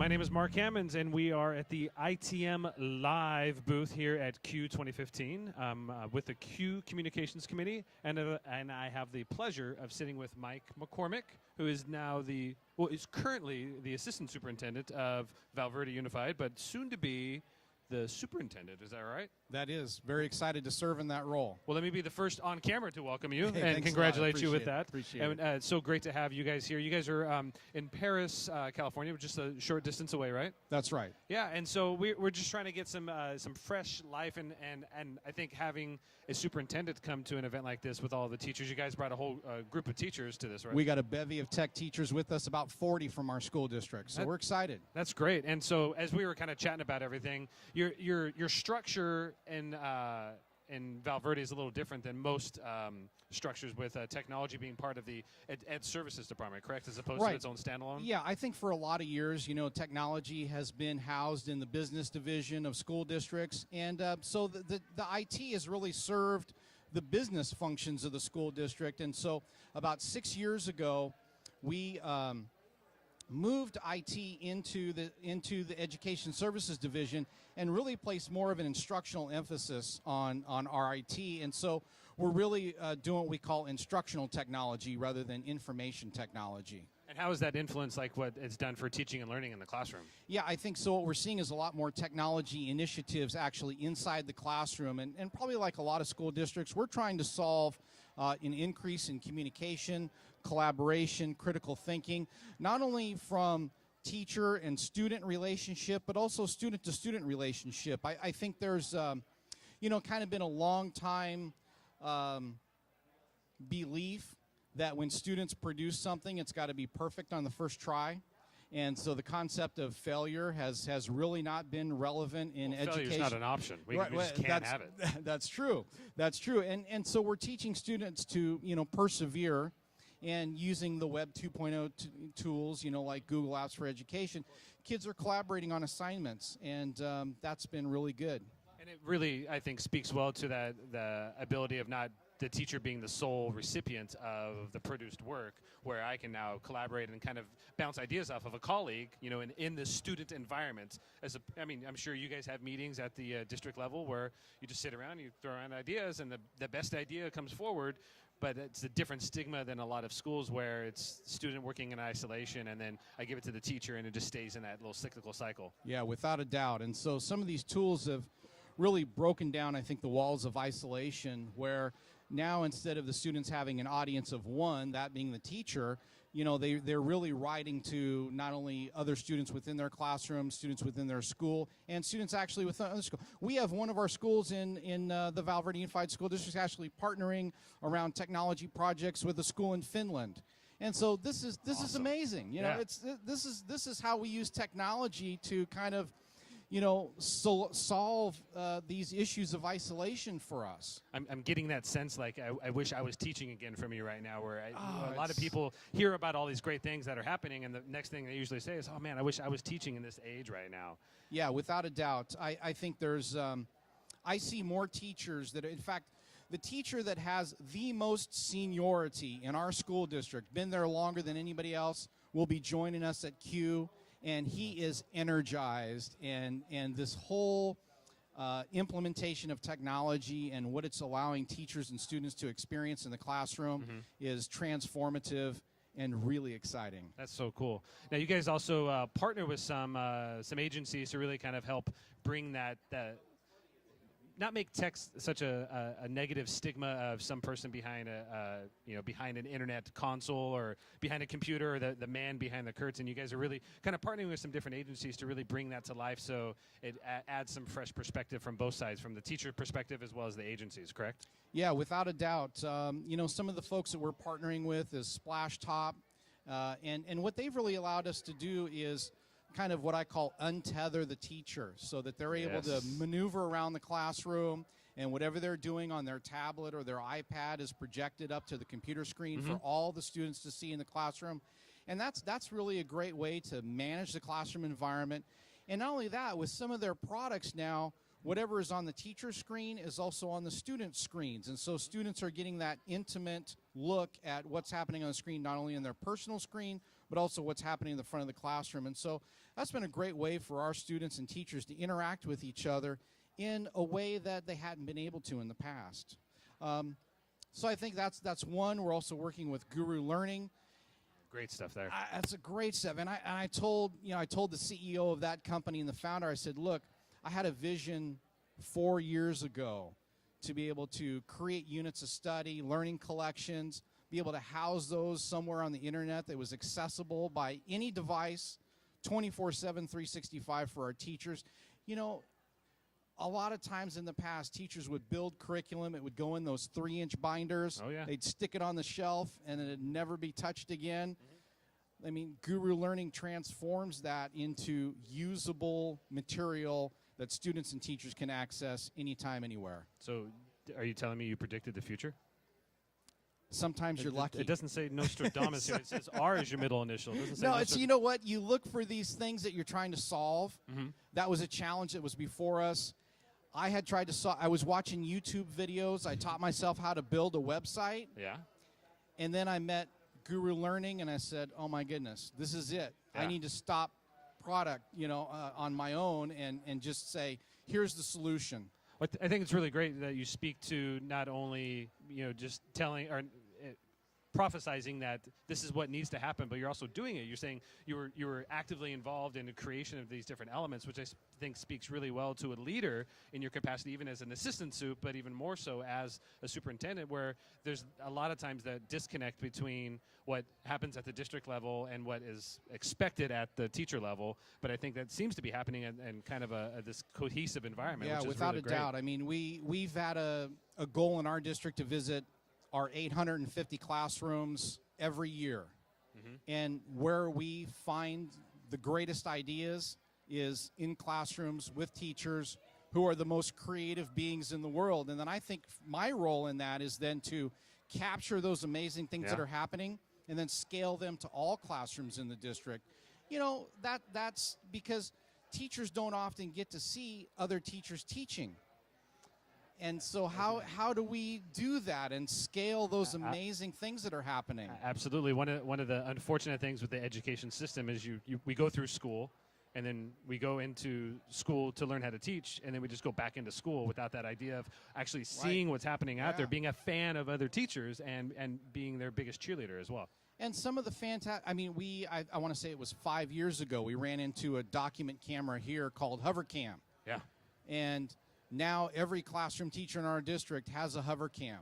My name is Mark Hammons, and we are at the ITM Live booth here at Q 2015 with the Q Communications Committee, and I have the pleasure of sitting with Mike McCormick, who is now is currently the Assistant Superintendent of Verde Unified, but soon to be the Superintendent. Is that right? That is. Very excited to serve in that role. Well, let me be the first on camera to welcome you Hey, and congratulate you with that. Appreciate it. It's so great to have you guys here. You guys are in Paris, California, just a short distance away, right? That's right. Yeah, and so we're just trying to get some fresh life, and I think having a superintendent come to an event like this with all the teachers, you guys brought a whole group of teachers to this, right? We got a bevy of tech teachers with us, about 40 from our school district, so we're excited. That's great. And so as we were kind of chatting about everything, your structure in Val Verde is a little different than most structures, with technology being part of the Ed Services Department, correct, as opposed to its own standalone? Yeah, I think for a lot of years, technology has been housed in the business division of school districts, and so the IT has really served the business functions of the school district. And so about 6 years ago, we moved IT into the Education Services Division and really placed more of an instructional emphasis on our IT. And so we're really doing what we call instructional technology rather than information technology. And how has that influenced what it's done for teaching and learning in the classroom? Yeah, I think so. What we're seeing is a lot more technology initiatives actually inside the classroom. And probably like a lot of school districts, we're trying to solve an increase in communication, collaboration, critical thinking, not only from teacher and student relationship, but also student to student relationship. I think there's, kind of been a long time belief that when students produce something, it's got to be perfect on the first try. And so the concept of failure has really not been relevant in education. Failure's not an option. We just can't have it. That's true. That's true. And so we're teaching students to, persevere, and using the Web 2.0 tools, like Google Apps for Education. Kids are collaborating on assignments, and that's been really good. And it really, I think, speaks well to the ability of not the teacher being the sole recipient of the produced work, where I can now collaborate and kind of bounce ideas off of a colleague, in the student environment. I'm sure you guys have meetings at the district level where you just sit around, you throw around ideas, and the best idea comes forward, but it's a different stigma than a lot of schools where it's student working in isolation, and then I give it to the teacher, and it just stays in that little cyclical cycle. Yeah, without a doubt. And so some of these tools have really broken down, I think, the walls of isolation, where now instead of the students having an audience of one, that being the teacher, they're really writing to not only other students within their classroom, students within their school, and students actually within other schools. We have one of our schools in the Val Verde Unified School District actually partnering around technology projects with a school in Finland. And so this is Awesome. Amazing. This is how we use technology to kind of solve these issues of isolation for us. I'm getting that sense I wish I was teaching again from you right now, where a lot of people hear about all these great things that are happening, and the next thing they usually say is, oh man, I wish I was teaching in this age right now. Yeah, without a doubt. I think there's, I see more teachers that, in fact, the teacher that has the most seniority in our school district, been there longer than anybody else, will be joining us at Q. And he is energized, and this whole implementation of technology and what it's allowing teachers and students to experience in the classroom is transformative and really exciting. That's so cool. Now, you guys also partner with some agencies to really kind of help bring that not make tech such a negative stigma of some person behind behind an internet console or behind a computer, or the man behind the curtain. You guys are really kind of partnering with some different agencies to really bring that to life, so it adds some fresh perspective from both sides, from the teacher perspective as well as the agencies, correct? Yeah, without a doubt. Some of the folks that we're partnering with is Splash Top, and what they've really allowed us to do is kind of what I call untether the teacher, so that they're able to maneuver around the classroom, and whatever they're doing on their tablet or their iPad is projected up to the computer screen for all the students to see in the classroom. And that's really a great way to manage the classroom environment. And not only that, with some of their products now, whatever is on the teacher screen is also on the student screens. And so students are getting that intimate look at what's happening on the screen, not only in their personal screen, but also what's happening in the front of the classroom. And so that's been a great way for our students and teachers to interact with each other in a way that they hadn't been able to in the past. So I think that's one. We're also working with Guru Learning. Great stuff there. That's a great stuff. And I told the CEO of that company and the founder, I said, look, I had a vision 4 years ago to be able to create units of study, learning collections, be able to house those somewhere on the internet that was accessible by any device, 24/7, 365 for our teachers. You know, a lot of times in the past, teachers would build curriculum. It would go in those 3-inch binders. Oh, yeah. They'd stick it on the shelf, and it'd never be touched again. I mean, Guru Learning transforms that into usable material that students and teachers can access anytime, anywhere. So are you telling me you predicted the future? Sometimes you're lucky. It doesn't say Nostradamus here. It says R is your middle initial. It doesn't say No, it's, you know what? You look for these things that you're trying to solve. That was a challenge that was before us. I had tried to solve. I was watching YouTube videos. I taught myself how to build a website. Yeah. And then I met Guru Learning, and I said, oh, my goodness, this is it. Yeah. I need to stop product, on my own and just say, here's the solution. I think it's really great that you speak to not only, just telling or prophesizing that this is what needs to happen, but you're also doing it. You're saying you were actively involved in the creation of these different elements, which I think speaks really well to a leader in your capacity, even as an assistant sup, but even more so as a superintendent, where there's a lot of times that disconnect between what happens at the district level and what is expected at the teacher level. But I think that seems to be happening in kind of this cohesive environment. Yeah, which is without really a great. doubt. I mean, we've had a goal in our district to visit our 850 classrooms every year. And where we find the greatest ideas is in classrooms with teachers who are the most creative beings in the world. And then I think my role in that is then to capture those amazing things that are happening and then scale them to all classrooms in the district. That's because teachers don't often get to see other teachers teaching. And so how do we do that and scale those amazing things that are happening? Absolutely. One of the unfortunate things with the education system is we go through school, and then we go into school to learn how to teach, and then we just go back into school without that idea of actually seeing what's happening out there, being a fan of other teachers, and being their biggest cheerleader as well. And some of the fantastic, I want to say it was 5 years ago, we ran into a document camera here called HoverCam. Yeah. And now every classroom teacher in our district has a HoverCam.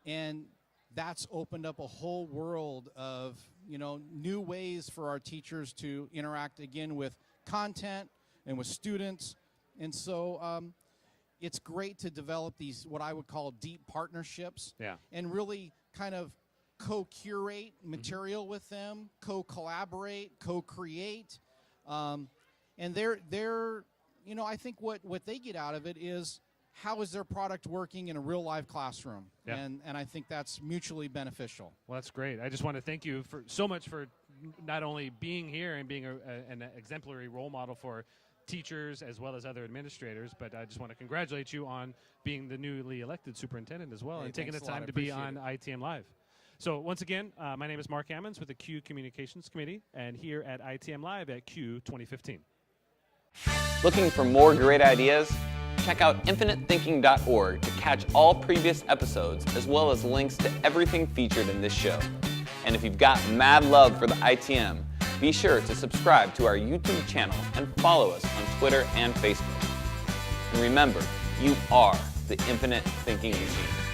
And that's opened up a whole world of, new ways for our teachers to interact again with content and with students. And so it's great to develop these, what I would call deep partnerships. Yeah. And really kind of co-curate material with them, co-collaborate, co-create. And they're I think what they get out of it is how is their product working in a real live classroom. Yeah. And I think that's mutually beneficial. Well, that's great. I just want to thank you so much for not only being here and being an exemplary role model for teachers as well as other administrators, but I just want to congratulate you on being the newly elected superintendent as well, and taking the time to be on ITM Live. So once again, my name is Mark Hammons with the Q Communications Committee, and here at ITM Live at Q 2015. Looking for more great ideas? Check out infiniteThinking.org to catch all previous episodes, as well as links to everything featured in this show. And if you've got mad love for the ITM, be sure to subscribe to our YouTube channel and follow us on Twitter and Facebook. And remember, you are the Infinite Thinking Machine.